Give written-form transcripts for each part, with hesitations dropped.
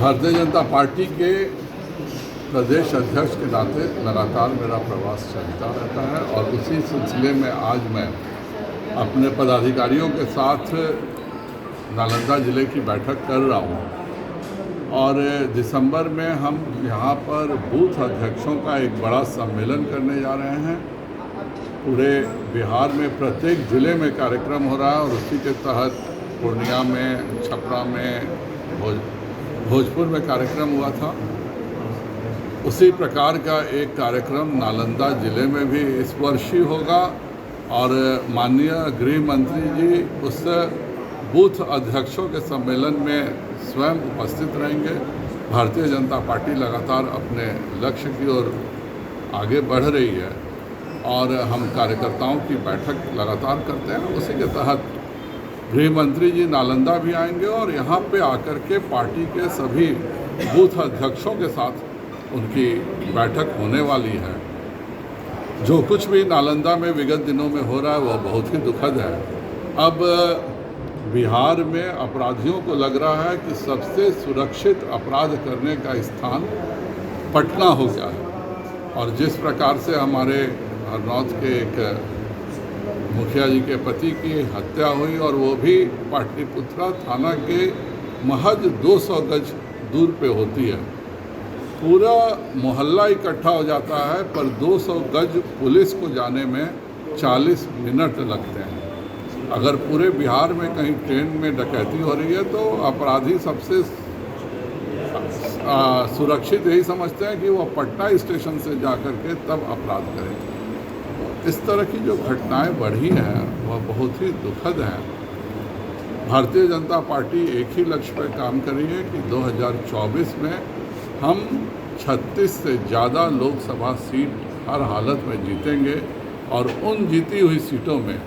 Bharatiya Janata party के प्रदेश अध्यक्ष के नाते लगातार मेरा प्रवास चलता रहता है और उसी सिलसिले में आज मैं अपने पदाधिकारियों के साथ नालंदा ज़िले की बैठक कर रहा हूँ। और दिसंबर में हम यहाँ पर बूथ अध्यक्षों का एक बड़ा सम्मेलन करने जा रहे हैं। पूरे बिहार में प्रत्येक ज़िले में कार्यक्रम हो रहा है और उसी के तहत पूर्णिया में, छपरा में, भोजपुर में कार्यक्रम हुआ था। उसी प्रकार का एक कार्यक्रम नालंदा ज़िले में भी इस वर्ष ही होगा और माननीय गृह मंत्री जी उस बूथ अध्यक्षों के सम्मेलन में स्वयं उपस्थित रहेंगे। भारतीय जनता पार्टी लगातार अपने लक्ष्य की ओर आगे बढ़ रही है और हम कार्यकर्ताओं की बैठक लगातार करते हैं। उसी के तहत गृह मंत्री जी नालंदा भी आएंगे और यहाँ पे आकर के पार्टी के सभी बूथ अध्यक्षों के साथ उनकी बैठक होने वाली है। जो कुछ भी नालंदा में विगत दिनों में हो रहा है वह बहुत ही दुखद है। अब बिहार में अपराधियों को लग रहा है कि सबसे सुरक्षित अपराध करने का स्थान पटना हो गया है और जिस प्रकार से हमारे हरनौत के एक मुखिया जी के पति की हत्या हुई और वो भी पाटलिपुत्रा थाना के महज 200 गज दूर पे होती है। पूरा मोहल्ला इकट्ठा हो जाता है पर 200 गज पुलिस को जाने में 40 मिनट लगते हैं। अगर पूरे बिहार में कहीं ट्रेन में डकैती हो रही है तो अपराधी सबसे सुरक्षित यही समझते हैं कि वो पटना स्टेशन से जाकर के तब अपराध करें। इस तरह की जो घटनाएं बढ़ी हैं वह बहुत ही दुखद हैं। भारतीय जनता पार्टी एक ही लक्ष्य पर काम कर रही है कि 2024 में हम 36 से ज़्यादा लोकसभा सीट हर हालत में जीतेंगे और उन जीती हुई सीटों में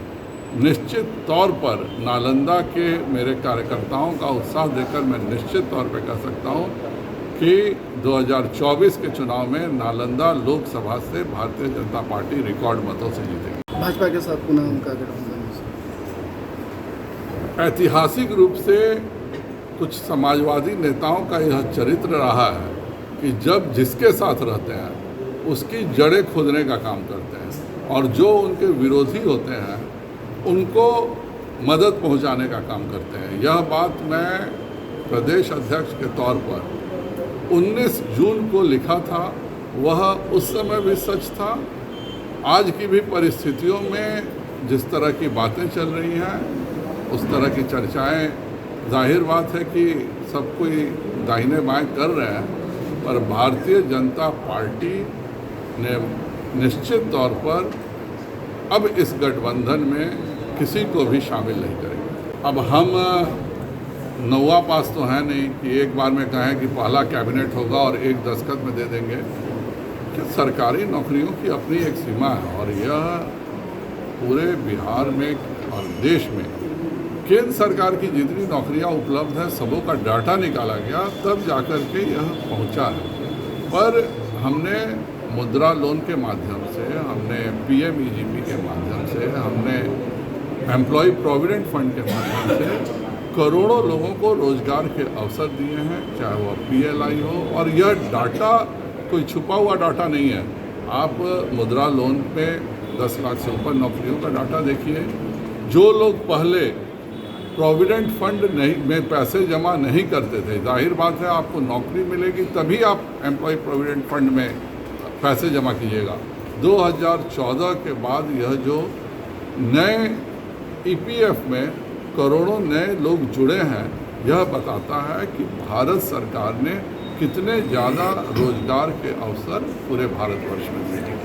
निश्चित तौर पर नालंदा के मेरे कार्यकर्ताओं का उत्साह देकर मैं निश्चित तौर पर कह सकता हूँ कि 2024 के चुनाव में नालंदा लोकसभा से भारतीय जनता पार्टी रिकॉर्ड मतों से जीतेगी। भाजपा के साथ पुनः उनका गठबंधन ऐतिहासिक रूप से कुछ समाजवादी नेताओं का यह चरित्र रहा है कि जब जिसके साथ रहते हैं उसकी जड़ें खोदने का काम करते हैं और जो उनके विरोधी होते हैं उनको मदद पहुंचाने का काम करते हैं। यह बात मैं प्रदेश अध्यक्ष के तौर पर 19 जून को लिखा था, वह उस समय भी सच था। आज की भी परिस्थितियों में जिस तरह की बातें चल रही हैं उस तरह की चर्चाएं, जाहिर बात है कि सब कोई दाहिने बाएं कर रहे हैं पर भारतीय जनता पार्टी ने निश्चित तौर पर अब इस गठबंधन में किसी को भी शामिल नहीं करेंगे। अब हम नौवा पास तो है नहीं कि एक बार में कहें कि पहला कैबिनेट होगा और एक दस्तखत में दे देंगे कि सरकारी नौकरियों की अपनी एक सीमा है और यह पूरे बिहार में और देश में केंद्र सरकार की जितनी नौकरियां उपलब्ध हैं सबों का डाटा निकाला गया तब जाकर के यह पहुंचा है। पर हमने मुद्रा लोन के माध्यम से, हमने PMEGP के माध्यम से, हमने एम्प्लॉय प्रोविडेंट फंड के माध्यम से करोड़ों लोगों को रोजगार के अवसर दिए हैं, चाहे वह PLI हो। और यह डाटा कोई छुपा हुआ डाटा नहीं है। आप मुद्रा लोन पे 10 लाख से ऊपर नौकरियों का डाटा देखिए। जो लोग पहले प्रोविडेंट फंड में पैसे जमा नहीं करते थे, जाहिर बात है आपको नौकरी मिलेगी तभी आप एम्प्लॉय प्रोविडेंट फंड में पैसे जमा कीजिएगा। 2014 के बाद यह जो नए EPF में करोड़ों नए लोग जुड़े हैं यह बताता है कि भारत सरकार ने कितने ज़्यादा रोजगार के अवसर पूरे भारतवर्ष में दिए।